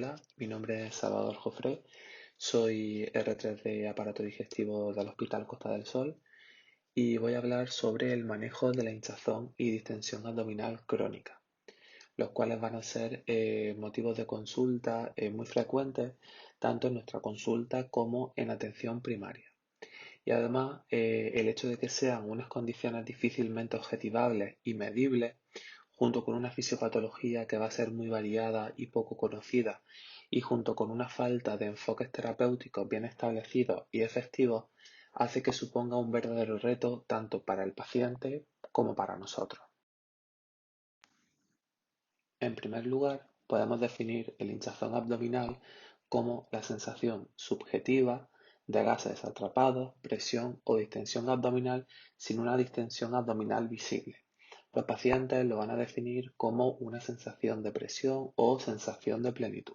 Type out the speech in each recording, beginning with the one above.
Hola, mi nombre es Salvador Jofré, soy R3 de aparato digestivo del Hospital Costa del Sol y voy a hablar sobre el manejo de la hinchazón y distensión abdominal crónica, los cuales van a ser motivos de consulta muy frecuentes tanto en nuestra consulta como en atención primaria. Y además, el hecho de que sean unas condiciones difícilmente objetivables y medibles, junto con una fisiopatología que va a ser muy variada y poco conocida, y junto con una falta de enfoques terapéuticos bien establecidos y efectivos, hace que suponga un verdadero reto tanto para el paciente como para nosotros. En primer lugar, podemos definir el hinchazón abdominal como la sensación subjetiva de gases atrapados, presión o distensión abdominal sin una distensión abdominal visible. Los pacientes lo van a definir como una sensación de presión o sensación de plenitud.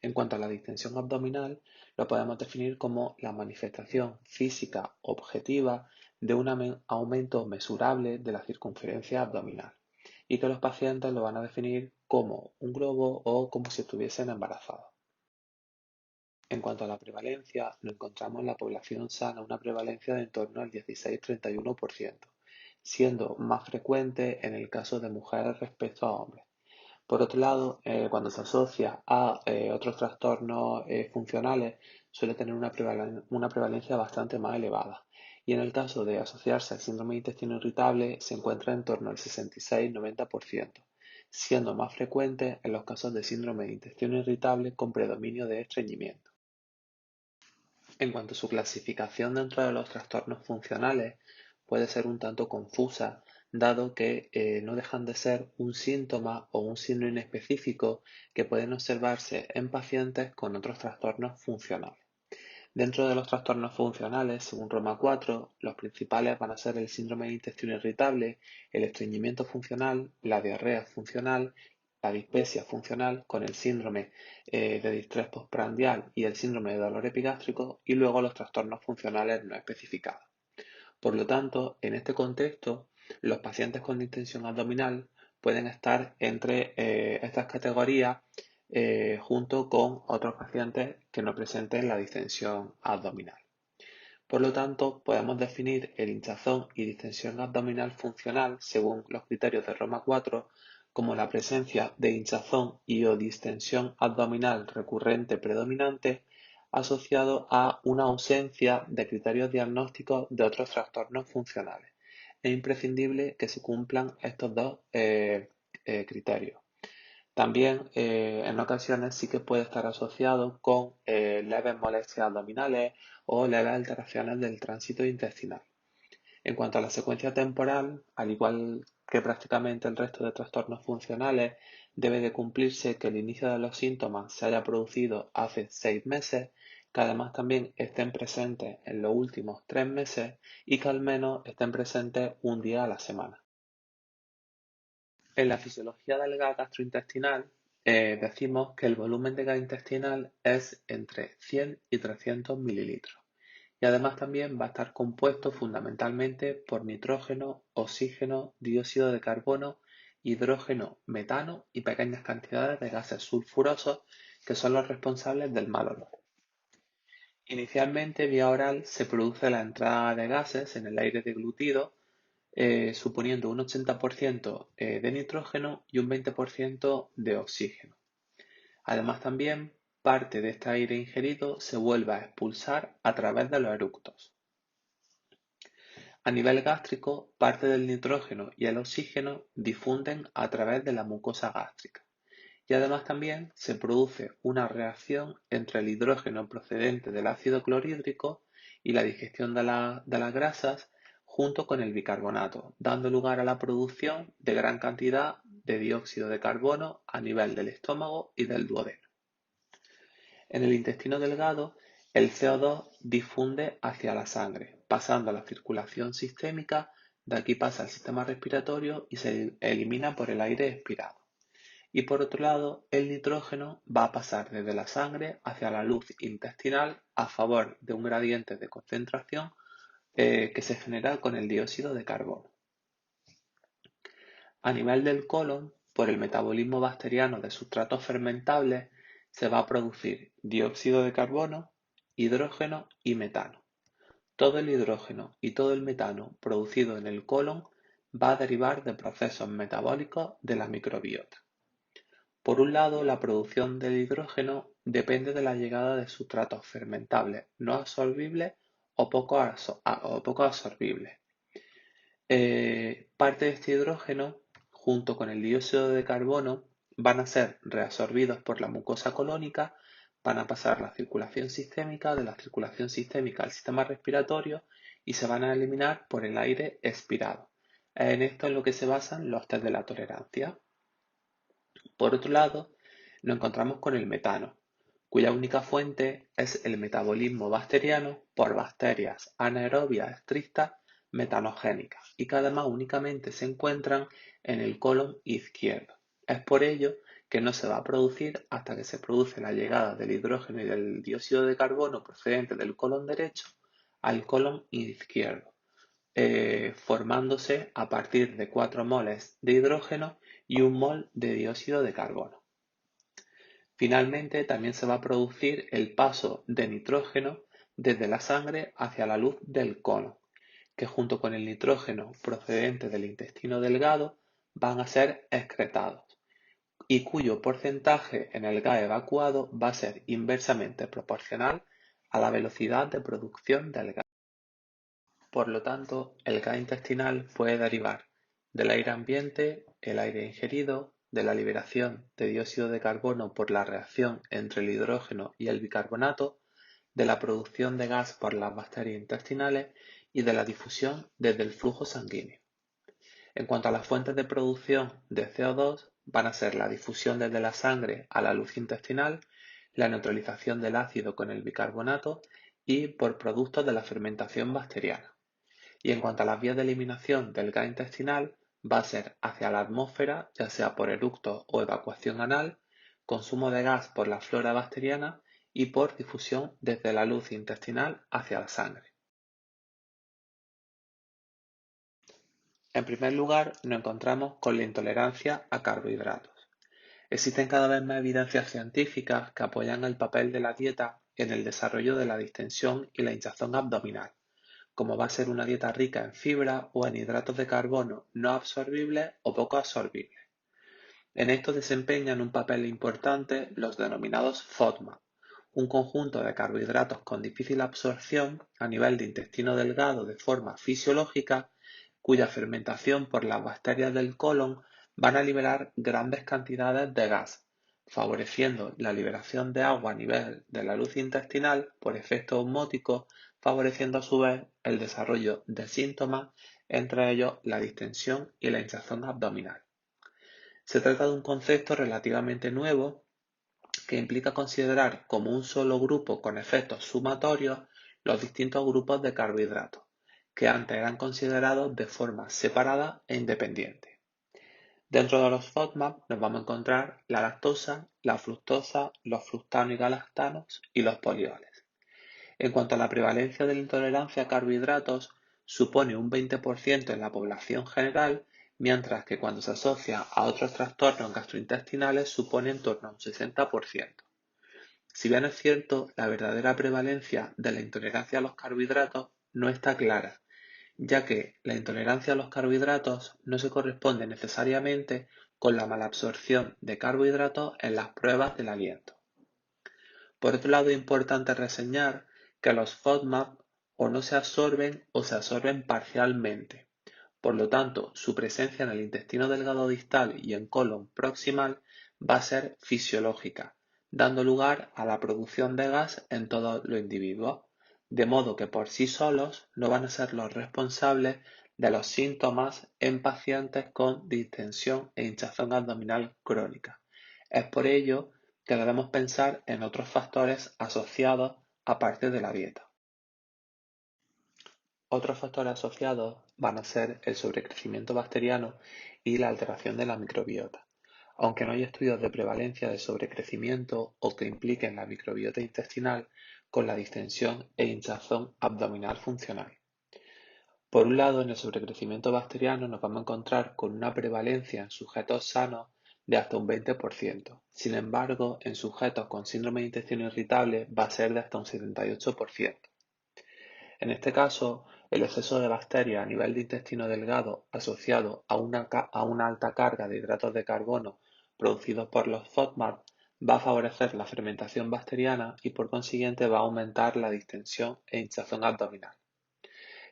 En cuanto a la distensión abdominal, lo podemos definir como la manifestación física objetiva de un aumento mesurable de la circunferencia abdominal y que los pacientes lo van a definir como un globo o como si estuviesen embarazados. En cuanto a la prevalencia, nos encontramos en la población sana una prevalencia de en torno al 16-31%, siendo más frecuente en el caso de mujeres respecto a hombres. Por otro lado, cuando se asocia a otros trastornos funcionales, suele tener una prevalencia bastante más elevada. Y en el caso de asociarse al síndrome de intestino irritable, se encuentra en torno al 66-90%, siendo más frecuente en los casos de síndrome de intestino irritable con predominio de estreñimiento. En cuanto a su clasificación dentro de los trastornos funcionales, puede ser un tanto confusa, dado que no dejan de ser un síntoma o un signo inespecífico que pueden observarse en pacientes con otros trastornos funcionales. Dentro de los trastornos funcionales, según Roma 4, los principales van a ser el síndrome de intestino irritable, el estreñimiento funcional, la diarrea funcional, la dispepsia funcional con el síndrome de distrés postprandial y el síndrome de dolor epigástrico y luego los trastornos funcionales no especificados. Por lo tanto, en este contexto, los pacientes con distensión abdominal pueden estar entre estas categorías junto con otros pacientes que no presenten la distensión abdominal. Por lo tanto, podemos definir el hinchazón y distensión abdominal funcional según los criterios de Roma 4 como la presencia de hinchazón y o distensión abdominal recurrente predominante asociado a una ausencia de criterios diagnósticos de otros trastornos funcionales. Es imprescindible que se cumplan estos dos criterios. También en ocasiones sí que puede estar asociado con leves molestias abdominales o leves alteraciones del tránsito intestinal. En cuanto a la secuencia temporal, al igual que prácticamente el resto de trastornos funcionales, debe de cumplirse que el inicio de los síntomas se haya producido hace 6 meses, que además también estén presentes en los últimos 3 meses y que al menos estén presentes un día a la semana. En la fisiología del gas gastrointestinal decimos que el volumen de gas intestinal es entre 100 y 300 mililitros y además también va a estar compuesto fundamentalmente por nitrógeno, oxígeno, dióxido de carbono, hidrógeno, metano y pequeñas cantidades de gases sulfurosos que son los responsables del mal olor. Inicialmente, vía oral, se produce la entrada de gases en el aire deglutido suponiendo un 80% de nitrógeno y un 20% de oxígeno. Además también parte de este aire ingerido se vuelve a expulsar a través de los eructos. A nivel gástrico, parte del nitrógeno y el oxígeno difunden a través de la mucosa gástrica. Y además también se produce una reacción entre el hidrógeno procedente del ácido clorhídrico y la digestión de las grasas junto con el bicarbonato, dando lugar a la producción de gran cantidad de dióxido de carbono a nivel del estómago y del duodeno. En el intestino delgado, el CO2 difunde hacia la sangre, pasando a la circulación sistémica, de aquí pasa al sistema respiratorio y se elimina por el aire expirado. Y por otro lado, el nitrógeno va a pasar desde la sangre hacia la luz intestinal a favor de un gradiente de concentración que se genera con el dióxido de carbono. A nivel del colon, por el metabolismo bacteriano de sustratos fermentables, se va a producir dióxido de carbono, hidrógeno y metano. Todo el hidrógeno y todo el metano producido en el colon va a derivar de procesos metabólicos de la microbiota. Por un lado, la producción del hidrógeno depende de la llegada de sustratos fermentables no absorbibles o poco absorbibles. Parte de este hidrógeno, junto con el dióxido de carbono, van a ser reabsorbidos por la mucosa colónica, van a pasar la circulación sistémica, de la circulación sistémica al sistema respiratorio y se van a eliminar por el aire expirado. En esto es lo que se basan los test de la tolerancia. Por otro lado, nos encontramos con el metano, cuya única fuente es el metabolismo bacteriano por bacterias anaerobias estrictas metanogénicas y que además únicamente se encuentran en el colon izquierdo. Es por ello que no se va a producir hasta que se produce la llegada del hidrógeno y del dióxido de carbono procedente del colon derecho al colon izquierdo, formándose a partir de 4 moles de hidrógeno y 1 mol de dióxido de carbono. Finalmente, también se va a producir el paso de nitrógeno desde la sangre hacia la luz del colon, que junto con el nitrógeno procedente del intestino delgado van a ser excretados y cuyo porcentaje en el gas evacuado va a ser inversamente proporcional a la velocidad de producción del gas. Por lo tanto, el gas intestinal puede derivar del aire ambiente, el aire ingerido, de la liberación de dióxido de carbono por la reacción entre el hidrógeno y el bicarbonato, de la producción de gas por las bacterias intestinales y de la difusión desde el flujo sanguíneo. En cuanto a las fuentes de producción de CO2, van a ser la difusión desde la sangre a la luz intestinal, la neutralización del ácido con el bicarbonato y por productos de la fermentación bacteriana. Y en cuanto a las vías de eliminación del gas intestinal, va a ser hacia la atmósfera, ya sea por eructo o evacuación anal, consumo de gas por la flora bacteriana y por difusión desde la luz intestinal hacia la sangre. En primer lugar, nos encontramos con la intolerancia a carbohidratos. Existen cada vez más evidencias científicas que apoyan el papel de la dieta en el desarrollo de la distensión y la hinchazón abdominal, como va a ser una dieta rica en fibra o en hidratos de carbono no absorbibles o poco absorbibles. En esto desempeñan un papel importante los denominados FODMAP, un conjunto de carbohidratos con difícil absorción a nivel de intestino delgado de forma fisiológica, cuya fermentación por las bacterias del colon van a liberar grandes cantidades de gas, favoreciendo la liberación de agua a nivel de la luz intestinal por efecto osmótico, favoreciendo a su vez el desarrollo de síntomas, entre ellos la distensión y la hinchazón abdominal. Se trata de un concepto relativamente nuevo que implica considerar como un solo grupo con efectos sumatorios los distintos grupos de carbohidratos, que antes eran considerados de forma separada e independiente. Dentro de los FODMAP nos vamos a encontrar la lactosa, la fructosa, los fructanos y galactanos y los polioles. En cuanto a la prevalencia de la intolerancia a carbohidratos, supone un 20% en la población general, mientras que cuando se asocia a otros trastornos gastrointestinales supone en torno a un 60%. Si bien es cierto, la verdadera prevalencia de la intolerancia a los carbohidratos no está clara, ya que la intolerancia a los carbohidratos no se corresponde necesariamente con la malabsorción de carbohidratos en las pruebas del aliento. Por otro lado, es importante reseñar que los FODMAP o no se absorben o se absorben parcialmente. Por lo tanto, su presencia en el intestino delgado distal y en colon proximal va a ser fisiológica, dando lugar a la producción de gas en todos los individuos, de modo que por sí solos no van a ser los responsables de los síntomas en pacientes con distensión e hinchazón abdominal crónica. Es por ello que debemos pensar en otros factores asociados aparte de la dieta. Otros factores asociados van a ser el sobrecrecimiento bacteriano y la alteración de la microbiota. Aunque no hay estudios de prevalencia de sobrecrecimiento o que impliquen la microbiota intestinal con la distensión e hinchazón abdominal funcional. Por un lado, en el sobrecrecimiento bacteriano nos vamos a encontrar con una prevalencia en sujetos sanos de hasta un 20%. Sin embargo, en sujetos con síndrome de intestino irritable va a ser de hasta un 78%. En este caso, el exceso de bacterias a nivel de intestino delgado asociado a una alta carga de hidratos de carbono producidos por los FODMAP va a favorecer la fermentación bacteriana y por consiguiente va a aumentar la distensión e hinchazón abdominal.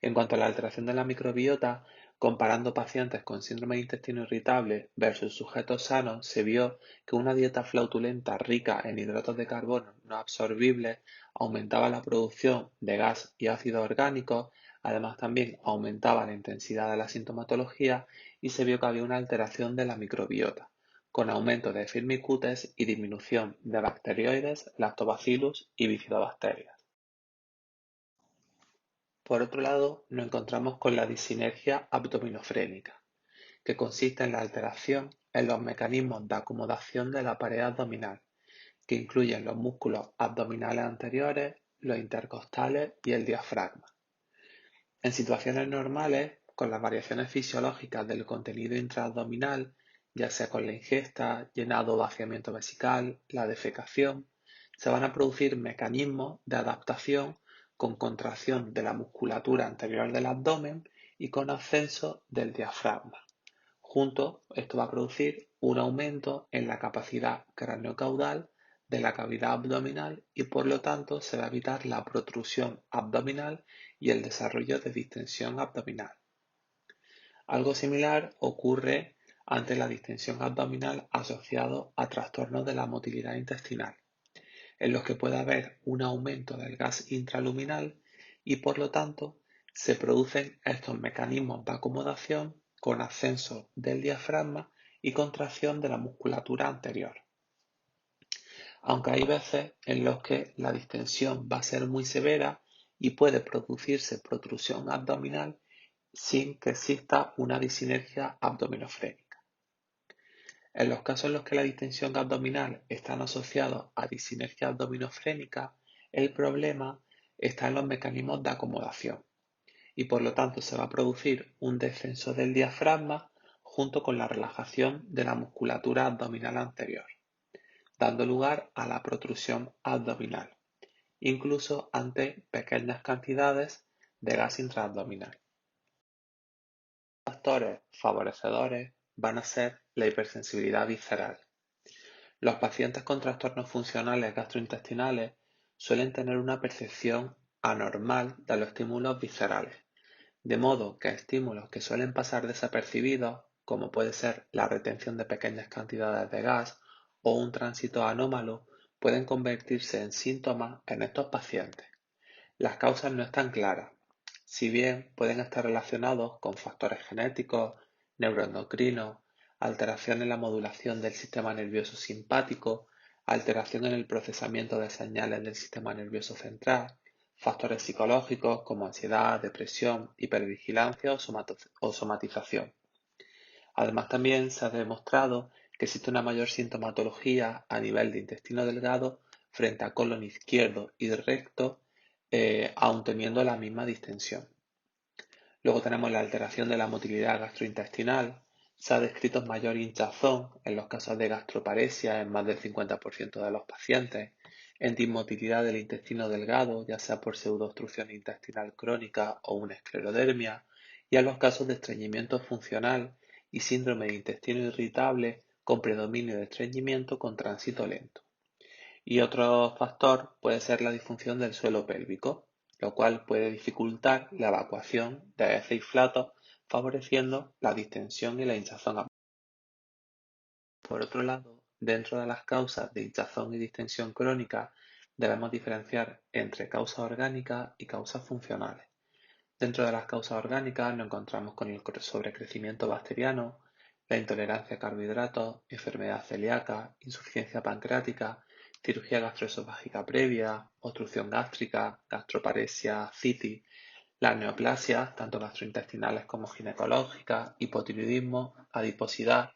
En cuanto a la alteración de la microbiota, comparando pacientes con síndrome de intestino irritable versus sujetos sanos, se vio que una dieta flautulenta rica en hidratos de carbono no absorbibles aumentaba la producción de gas y ácidos orgánicos, además también aumentaba la intensidad de la sintomatología y se vio que había una alteración de la microbiota, con aumento de Firmicutes y disminución de bacterioides, lactobacillus y bifidobacterias. Por otro lado, nos encontramos con la disinergia abdominofrénica, que consiste en la alteración en los mecanismos de acomodación de la pared abdominal, que incluyen los músculos abdominales anteriores, los intercostales y el diafragma. En situaciones normales, con las variaciones fisiológicas del contenido intraabdominal, ya sea con la ingesta, llenado o vaciamiento vesical, la defecación, se van a producir mecanismos de adaptación con contracción de la musculatura anterior del abdomen y con ascenso del diafragma. Junto, esto va a producir un aumento en la capacidad craneocaudal de la cavidad abdominal y por lo tanto se va a evitar la protrusión abdominal y el desarrollo de distensión abdominal. Algo similar ocurre ante la distensión abdominal asociado a trastornos de la motilidad intestinal, en los que puede haber un aumento del gas intraluminal y por lo tanto se producen estos mecanismos de acomodación con ascenso del diafragma y contracción de la musculatura anterior. Aunque hay veces en los que la distensión va a ser muy severa y puede producirse protrusión abdominal sin que exista una disinergia abdominofrénica. En los casos en los que la distensión abdominal están asociados a disinergia abdominofrénica, el problema está en los mecanismos de acomodación y por lo tanto se va a producir un descenso del diafragma junto con la relajación de la musculatura abdominal anterior, dando lugar a la protrusión abdominal, incluso ante pequeñas cantidades de gas intraabdominal. Factores favorecedores van a ser la hipersensibilidad visceral. Los pacientes con trastornos funcionales gastrointestinales suelen tener una percepción anormal de los estímulos viscerales, de modo que estímulos que suelen pasar desapercibidos, como puede ser la retención de pequeñas cantidades de gas o un tránsito anómalo, pueden convertirse en síntomas en estos pacientes. Las causas no están claras, si bien pueden estar relacionados con factores genéticos, neuroendocrinos, alteración en la modulación del sistema nervioso simpático, alteración en el procesamiento de señales del sistema nervioso central, factores psicológicos como ansiedad, depresión, hipervigilancia o somatización. Además, también se ha demostrado que existe una mayor sintomatología a nivel de intestino delgado frente a colon izquierdo y recto, aun teniendo la misma distensión. Luego tenemos la alteración de la motilidad gastrointestinal. Se ha descrito mayor hinchazón en los casos de gastroparesia en más del 50% de los pacientes, en dismotilidad del intestino delgado, ya sea por pseudoobstrucción intestinal crónica o una esclerodermia, y en los casos de estreñimiento funcional y síndrome de intestino irritable con predominio de estreñimiento con tránsito lento. Y otro factor puede ser la disfunción del suelo pélvico, lo cual puede dificultar la evacuación de heces y flatos, favoreciendo la distensión y la hinchazón abdominal. Por otro lado, dentro de las causas de hinchazón y distensión crónica, debemos diferenciar entre causas orgánicas y causas funcionales. Dentro de las causas orgánicas nos encontramos con el sobrecrecimiento bacteriano, la intolerancia a carbohidratos, enfermedad celíaca, insuficiencia pancreática, cirugía gastroesofágica previa, obstrucción gástrica, gastroparesia, citis, las neoplasias, tanto gastrointestinales como ginecológicas, hipotiroidismo, adiposidad,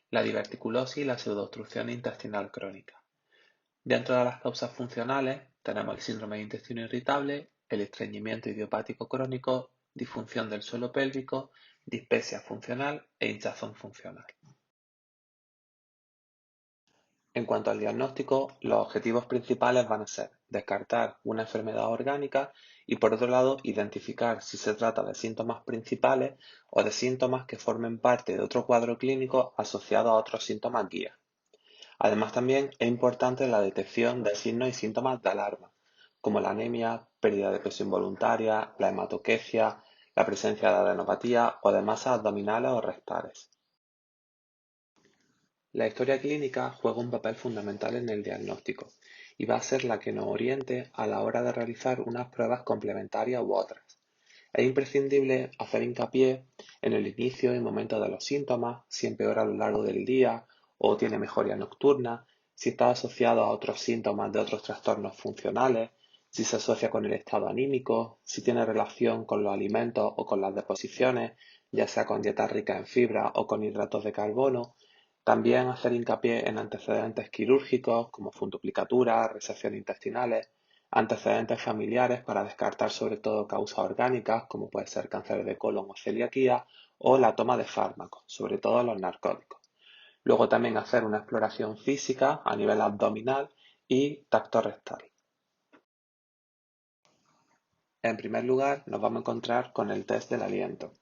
la diverticulosis y la pseudoobstrucción intestinal crónica. Dentro de las causas funcionales tenemos el síndrome de intestino irritable, el estreñimiento idiopático crónico, disfunción del suelo pélvico, dispepsia funcional e hinchazón funcional. En cuanto al diagnóstico, los objetivos principales van a ser descartar una enfermedad orgánica y, por otro lado, identificar si se trata de síntomas principales o de síntomas que formen parte de otro cuadro clínico asociado a otros síntomas guía. Además, también es importante la detección de signos y síntomas de alarma, como la anemia, pérdida de peso involuntaria, la hematoquecia, la presencia de adenopatía o de masas abdominales o rectales. La historia clínica juega un papel fundamental en el diagnóstico y va a ser la que nos oriente a la hora de realizar unas pruebas complementarias u otras. Es imprescindible hacer hincapié en el inicio y momento de los síntomas, si empeora a lo largo del día o tiene mejoría nocturna, si está asociado a otros síntomas de otros trastornos funcionales, si se asocia con el estado anímico, si tiene relación con los alimentos o con las deposiciones, ya sea con dieta rica en fibra o con hidratos de carbono. También hacer hincapié en antecedentes quirúrgicos como funduplicatura, resecciones intestinales, antecedentes familiares para descartar sobre todo causas orgánicas como puede ser cáncer de colon o celiaquía o la toma de fármacos, sobre todo los narcóticos. Luego también hacer una exploración física a nivel abdominal y tacto rectal. En primer lugar, nos vamos a encontrar con el test del aliento.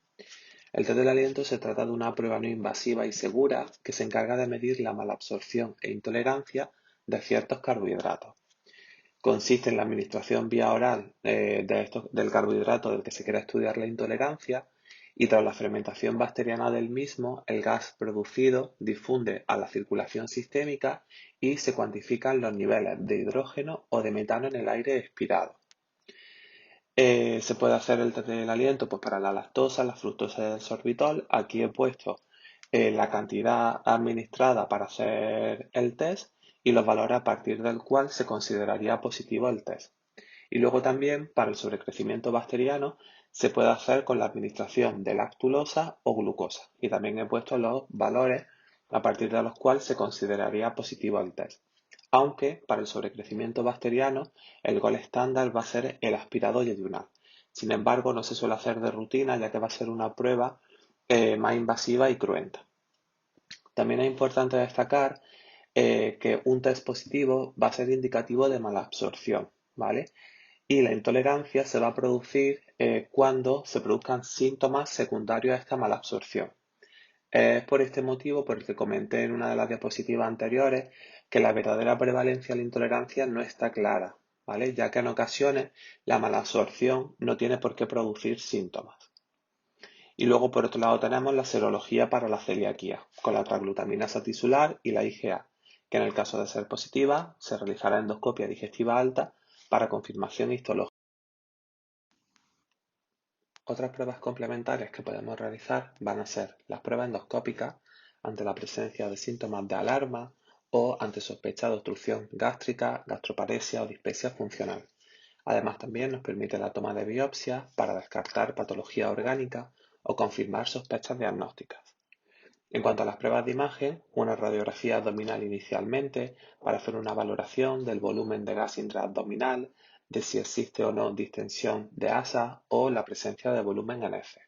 El test del aliento se trata de una prueba no invasiva y segura que se encarga de medir la malabsorción e intolerancia de ciertos carbohidratos. Consiste en la administración vía oral del carbohidrato del que se quiere estudiar la intolerancia y tras la fermentación bacteriana del mismo, el gas producido difunde a la circulación sistémica y se cuantifican los niveles de hidrógeno o de metano en el aire expirado. Se puede hacer el test del aliento pues, para la lactosa, la fructosa y el sorbitol. Aquí he puesto la cantidad administrada para hacer el test y los valores a partir del cual se consideraría positivo el test. Y luego también para el sobrecrecimiento bacteriano se puede hacer con la administración de lactulosa o glucosa. Y también he puesto los valores a partir de los cuales se consideraría positivo el test. Aunque para el sobrecrecimiento bacteriano el gol estándar va a ser el aspirado yeyunal. Sin embargo, no se suele hacer de rutina ya que va a ser una prueba más invasiva y cruenta. También es importante destacar que un test positivo va a ser indicativo de malabsorción, ¿vale? Y la intolerancia se va a producir cuando se produzcan síntomas secundarios a esta malabsorción. Es por este motivo por el que comenté en una de las diapositivas anteriores que la verdadera prevalencia de la intolerancia no está clara, ¿vale? Ya que en ocasiones la malabsorción no tiene por qué producir síntomas. Y luego, por otro lado, tenemos la serología para la celiaquía, con la transglutaminasa tisular y la IgA, que en el caso de ser positiva, se realizará endoscopia digestiva alta para confirmación histológica. Otras pruebas complementarias que podemos realizar van a ser las pruebas endoscópicas ante la presencia de síntomas de alarma o ante sospecha de obstrucción gástrica, gastroparesia o dispepsia funcional. Además, también nos permite la toma de biopsias para descartar patología orgánica o confirmar sospechas diagnósticas. En cuanto a las pruebas de imagen, una radiografía abdominal inicialmente para hacer una valoración del volumen de gas intraabdominal, de si existe o no distensión de asa o la presencia de volumen en heces.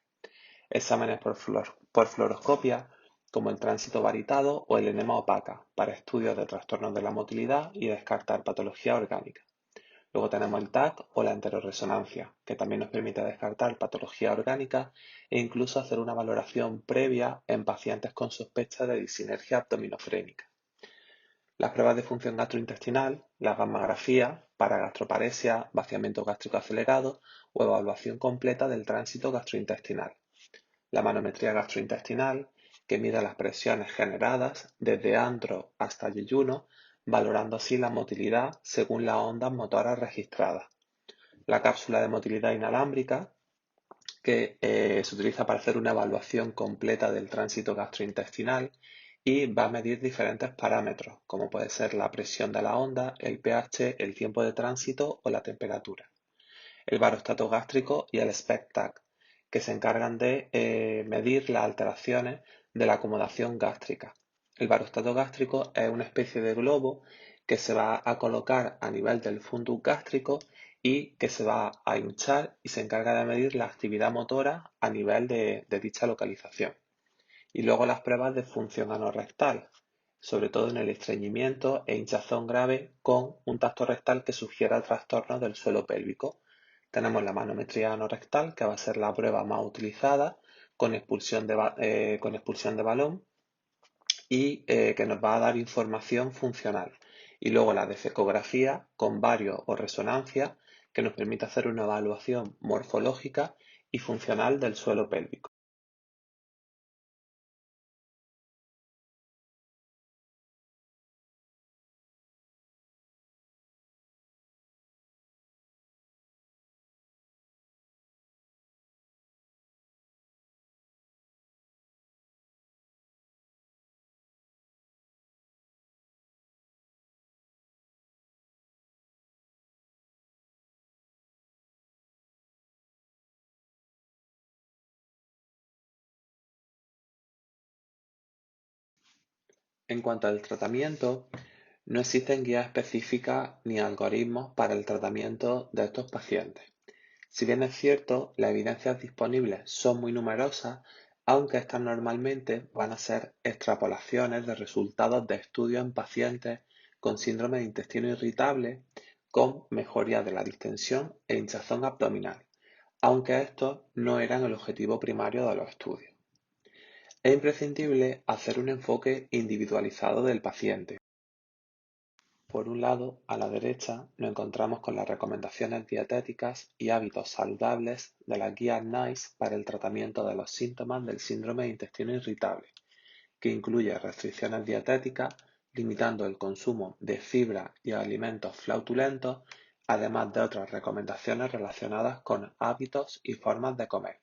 Exámenes por fluoroscopia, como el tránsito varitado o el enema opaca, para estudios de trastornos de la motilidad y descartar patología orgánica. Luego tenemos el TAC o la enteroresonancia, que también nos permite descartar patología orgánica e incluso hacer una valoración previa en pacientes con sospecha de disinergia abdominofrénica. Las pruebas de función gastrointestinal, la gammagrafía para gastroparesia, vaciamiento gástrico acelerado o evaluación completa del tránsito gastrointestinal. La manometría gastrointestinal, que mide las presiones generadas desde antro hasta yeyuno, valorando así la motilidad según las ondas motoras registradas. La cápsula de motilidad inalámbrica, que se utiliza para hacer una evaluación completa del tránsito gastrointestinal y va a medir diferentes parámetros, como puede ser la presión de la onda, el pH, el tiempo de tránsito o la temperatura. El barostato gástrico y el SPECT-TAC, que se encargan de medir las alteraciones de la acomodación gástrica. El barostato gástrico es una especie de globo que se va a colocar a nivel del fundus gástrico y que se va a hinchar y se encarga de medir la actividad motora a nivel de dicha localización. Y luego las pruebas de función anorrectal, sobre todo en el estreñimiento e hinchazón grave con un tacto rectal que sugiera trastornos del suelo pélvico. Tenemos la manometría anorrectal, que va a ser la prueba más utilizada con expulsión de balón y que nos va a dar información funcional. Y luego la defecografía con bario o resonancia, que nos permite hacer una evaluación morfológica y funcional del suelo pélvico. En cuanto al tratamiento, no existen guías específicas ni algoritmos para el tratamiento de estos pacientes. Si bien es cierto, las evidencias disponibles son muy numerosas, aunque estas normalmente van a ser extrapolaciones de resultados de estudios en pacientes con síndrome de intestino irritable con mejoría de la distensión e hinchazón abdominal, aunque estos no eran el objetivo primario de los estudios. Es imprescindible hacer un enfoque individualizado del paciente. Por un lado, a la derecha nos encontramos con las recomendaciones dietéticas y hábitos saludables de la guía NICE para el tratamiento de los síntomas del síndrome de intestino irritable, que incluye restricciones dietéticas, limitando el consumo de fibra y alimentos flautulentos, además de otras recomendaciones relacionadas con hábitos y formas de comer,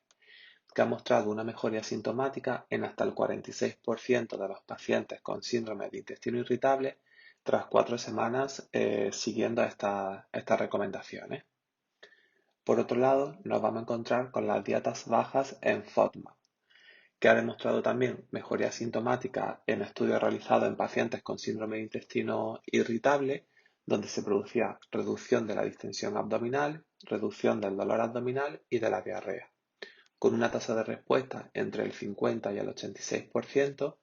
que ha mostrado una mejoría sintomática en hasta el 46% de los pacientes con síndrome de intestino irritable tras 4 semanas siguiendo estas recomendaciones. Por otro lado, nos vamos a encontrar con las dietas bajas en FODMAP, que ha demostrado también mejoría sintomática en estudios realizados en pacientes con síndrome de intestino irritable, donde se producía reducción de la distensión abdominal, reducción del dolor abdominal y de la diarrea, con una tasa de respuesta entre el 50 y el 86%,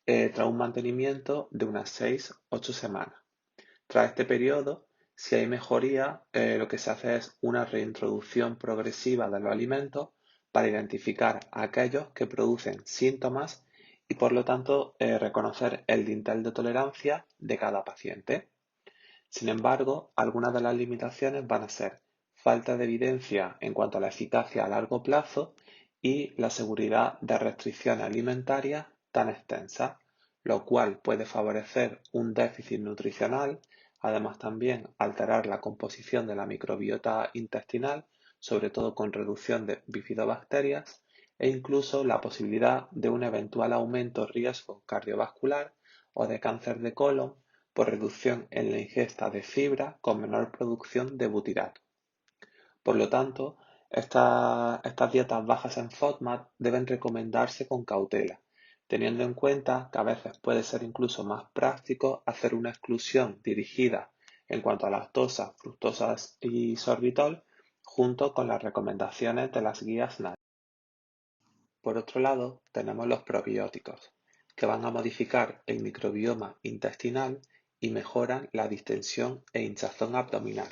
tras un mantenimiento de unas 6-8 semanas. Tras este periodo, si hay mejoría, lo que se hace es una reintroducción progresiva de los alimentos para identificar aquellos que producen síntomas y, por lo tanto, reconocer el dintel de tolerancia de cada paciente. Sin embargo, algunas de las limitaciones van a ser falta de evidencia en cuanto a la eficacia a largo plazo y la seguridad de restricciones alimentarias tan extensas, lo cual puede favorecer un déficit nutricional, además también alterar la composición de la microbiota intestinal, sobre todo con reducción de bifidobacterias, e incluso la posibilidad de un eventual aumento riesgo cardiovascular o de cáncer de colon por reducción en la ingesta de fibra con menor producción de butirato. Por lo tanto, estas dietas bajas en FODMAP deben recomendarse con cautela, teniendo en cuenta que a veces puede ser incluso más práctico hacer una exclusión dirigida en cuanto a lactosa, fructosa y sorbitol, junto con las recomendaciones de las guías NAT. Por otro lado, tenemos los probióticos, que van a modificar el microbioma intestinal y mejoran la distensión e hinchazón abdominal.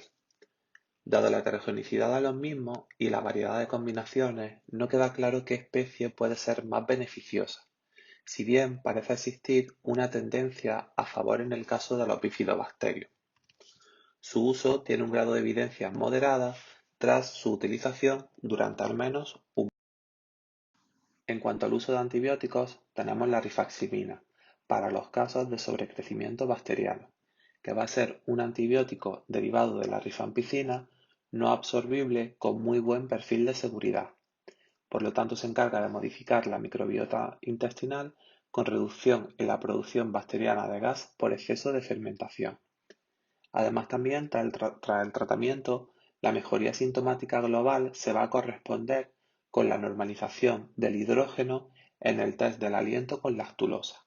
Dado la heterogeneidad de los mismos y la variedad de combinaciones, no queda claro qué especie puede ser más beneficiosa, si bien parece existir una tendencia a favor en el caso de los bifidobacterios. Su uso tiene un grado de evidencia moderada tras su utilización durante al menos un mes. En cuanto al uso de antibióticos, tenemos la rifaximina para los casos de sobrecrecimiento bacteriano, que va a ser un antibiótico derivado de la rifampicina no absorbible con muy buen perfil de seguridad. Por lo tanto, se encarga de modificar la microbiota intestinal con reducción en la producción bacteriana de gas por exceso de fermentación. Además, también tras el tratamiento, la mejoría sintomática global se va a corresponder con la normalización del hidrógeno en el test del aliento con lactulosa.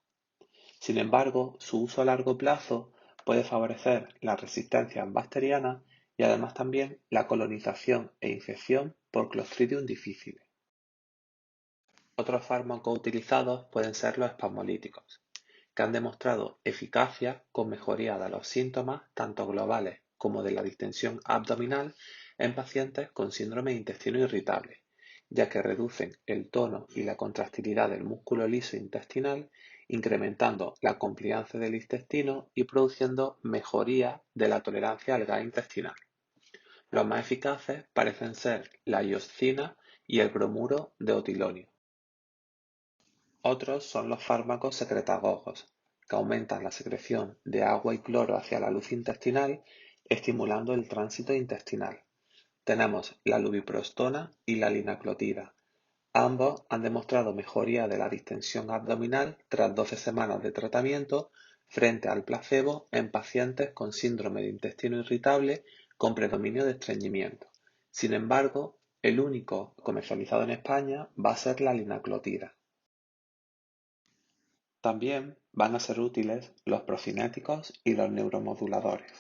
Sin embargo, su uso a largo plazo puede favorecer la resistencia bacteriana y además también la colonización e infección por Clostridium difficile. Otros fármacos utilizados pueden ser los espasmolíticos, que han demostrado eficacia con mejoría de los síntomas tanto globales como de la distensión abdominal en pacientes con síndrome de intestino irritable, ya que reducen el tono y la contractilidad del músculo liso intestinal, incrementando la compliance del intestino y produciendo mejoría de la tolerancia al gas intestinal. Los más eficaces parecen ser la ioscina y el bromuro de otilonio. Otros son los fármacos secretagogos, que aumentan la secreción de agua y cloro hacia la luz intestinal, estimulando el tránsito intestinal. Tenemos la lubiprostona y la linaclotida. Ambos han demostrado mejoría de la distensión abdominal tras 12 semanas de tratamiento frente al placebo en pacientes con síndrome de intestino irritable con predominio de estreñimiento. Sin embargo, el único comercializado en España va a ser la linaclotida. También van a ser útiles los procinéticos y los neuromoduladores.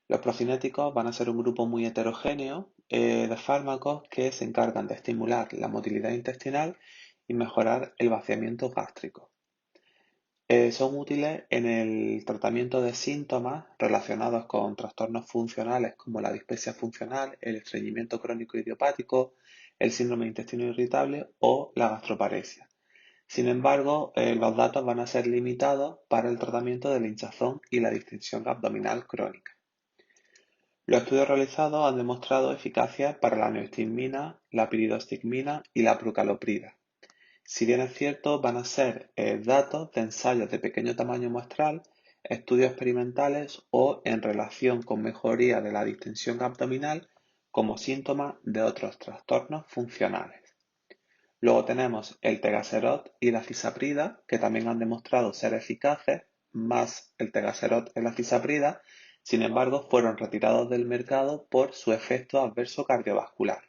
Los procinéticos van a ser un grupo muy heterogéneo de fármacos que se encargan de estimular la motilidad intestinal y mejorar el vaciamiento gástrico. Son útiles en el tratamiento de síntomas relacionados con trastornos funcionales como la dispepsia funcional, el estreñimiento crónico idiopático, el síndrome de intestino irritable o la gastroparesia. Sin embargo, los datos van a ser limitados para el tratamiento de la hinchazón y la distensión abdominal crónica. Los estudios realizados han demostrado eficacia para la neostigmina, la piridostigmina y la prucaloprida. Si bien es cierto, van a ser datos de ensayos de pequeño tamaño muestral, estudios experimentales o en relación con mejoría de la distensión abdominal como síntoma de otros trastornos funcionales. Luego tenemos el tegaserot y la cisaprida, que también han demostrado ser eficaces, más el tegaserot y la cisaprida, sin embargo, fueron retirados del mercado por su efecto adverso cardiovascular.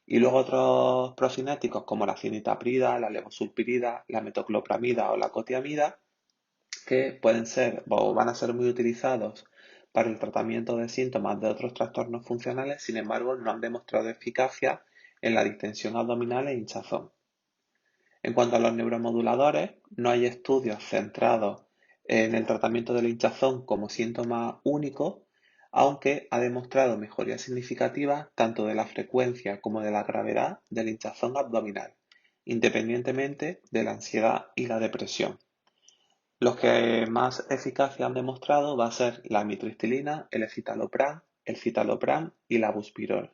Y luego otros procinéticos como la cinitaprida, la levosulpirida, la metoclopramida o la cotiamida, que pueden ser o van a ser muy utilizados para el tratamiento de síntomas de otros trastornos funcionales, sin embargo, no han demostrado eficacia en la distensión abdominal e hinchazón. En cuanto a los neuromoduladores, no hay estudios centrados en el tratamiento de la hinchazón como síntoma único, aunque ha demostrado mejoría significativa tanto de la frecuencia como de la gravedad de la hinchazón abdominal, independientemente de la ansiedad y la depresión. Los que más eficacia han demostrado va a ser la amitriptilina, el citalopram y la buspirol.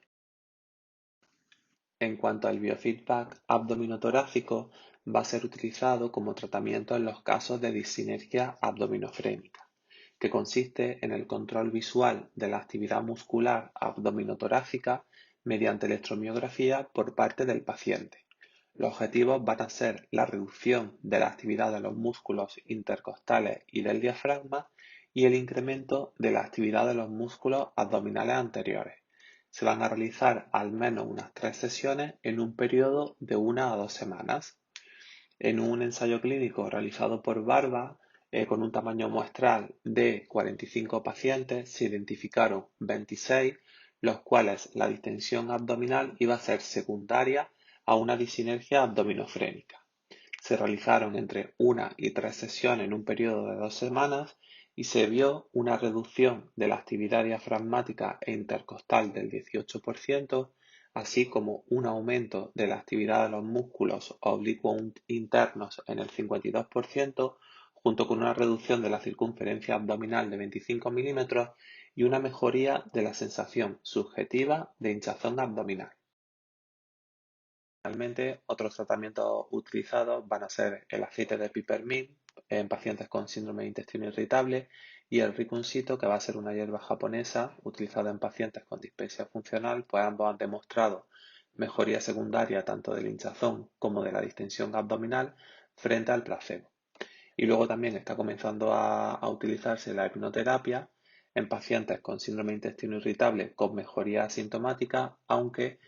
En cuanto al biofeedback abdominotorácico, va a ser utilizado como tratamiento en los casos de discinergia abdominofrénica, que consiste en el control visual de la actividad muscular abdominotorácica mediante electromiografía por parte del paciente. Los objetivos van a ser la reducción de la actividad de los músculos intercostales y del diafragma y el incremento de la actividad de los músculos abdominales anteriores. Se van a realizar al menos unas 3 sesiones en un periodo de 1 a 2 semanas. En un ensayo clínico realizado por Barba, con un tamaño muestral de 45 pacientes, se identificaron 26, los cuales la distensión abdominal iba a ser secundaria a una disinergia abdominofrénica. Se realizaron entre 1 y 3 sesiones en un periodo de 2 semanas y se vio una reducción de la actividad diafragmática e intercostal del 18%, así como un aumento de la actividad de los músculos oblicuos internos en el 52%, junto con una reducción de la circunferencia abdominal de 25 milímetros y una mejoría de la sensación subjetiva de hinchazón abdominal. Finalmente, otros tratamientos utilizados van a ser el aceite de pipermint en pacientes con síndrome de intestino irritable y el ricuncito, que va a ser una hierba japonesa utilizada en pacientes con dispepsia funcional, pues ambos han demostrado mejoría secundaria tanto del hinchazón como de la distensión abdominal frente al placebo. Y luego también está comenzando a utilizarse la hipnoterapia en pacientes con síndrome de intestino irritable con mejoría asintomática, aunque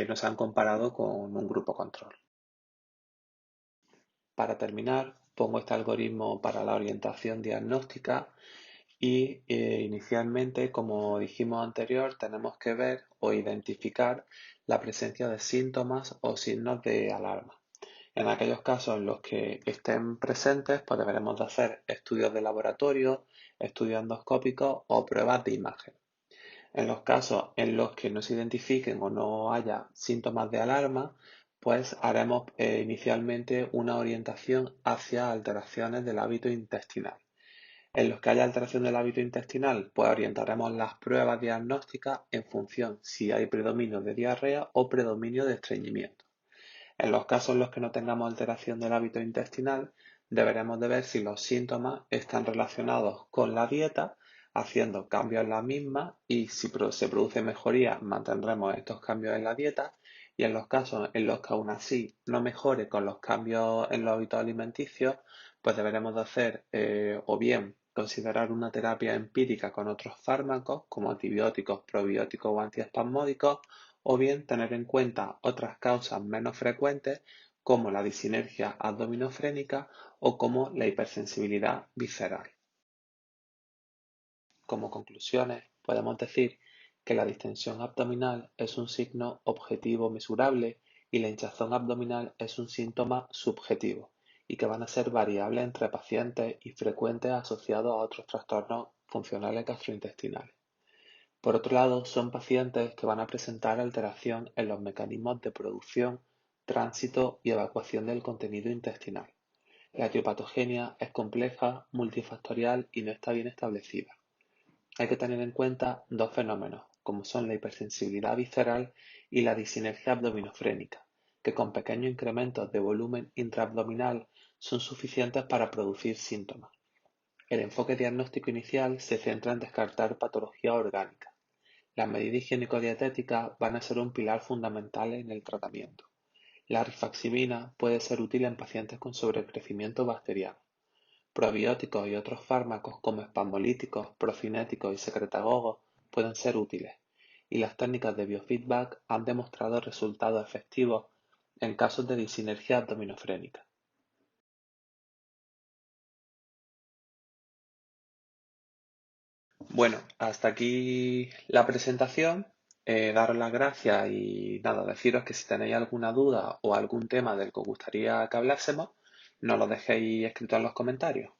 no se han comparado con un grupo control. Para terminar, pongo este algoritmo para la orientación diagnóstica y inicialmente, como dijimos anterior, tenemos que ver o identificar la presencia de síntomas o signos de alarma. En aquellos casos en los que estén presentes, pues deberemos de hacer estudios de laboratorio, estudios endoscópicos o pruebas de imagen. En los casos en los que no se identifiquen o no haya síntomas de alarma, pues haremos inicialmente una orientación hacia alteraciones del hábito intestinal. En los que haya alteración del hábito intestinal, pues orientaremos las pruebas diagnósticas en función si hay predominio de diarrea o predominio de estreñimiento. En los casos en los que no tengamos alteración del hábito intestinal, deberemos de ver si los síntomas están relacionados con la dieta, haciendo cambios en la misma, y si se produce mejoría, mantendremos estos cambios en la dieta. Y en los casos en los que aún así no mejore con los cambios en los hábitos alimenticios, pues deberemos de hacer o bien considerar una terapia empírica con otros fármacos como antibióticos, probióticos o antiespasmódicos, o bien tener en cuenta otras causas menos frecuentes como la disinergia abdominofrénica o como la hipersensibilidad visceral. Como conclusiones, podemos decir que la distensión abdominal es un signo objetivo mesurable y la hinchazón abdominal es un síntoma subjetivo y que van a ser variables entre pacientes y frecuentes asociados a otros trastornos funcionales gastrointestinales. Por otro lado, son pacientes que van a presentar alteración en los mecanismos de producción, tránsito y evacuación del contenido intestinal. La etiopatogenia es compleja, multifactorial y no está bien establecida. Hay que tener en cuenta dos fenómenos, como son la hipersensibilidad visceral y la disinergia abdominofrénica, que con pequeños incrementos de volumen intraabdominal son suficientes para producir síntomas. El enfoque diagnóstico inicial se centra en descartar patología orgánica. Las medidas higiénico-dietéticas van a ser un pilar fundamental en el tratamiento. La rifaximina puede ser útil en pacientes con sobrecrecimiento bacteriano. Probióticos y otros fármacos como espasmolíticos, procinéticos y secretagogos pueden ser útiles, y las técnicas de biofeedback han demostrado resultados efectivos en casos de disinergia abdominofrénica. Bueno, hasta aquí la presentación. Daros las gracias y nada, deciros que si tenéis alguna duda o algún tema del que os gustaría que hablásemos, nos lo dejéis escrito en los comentarios.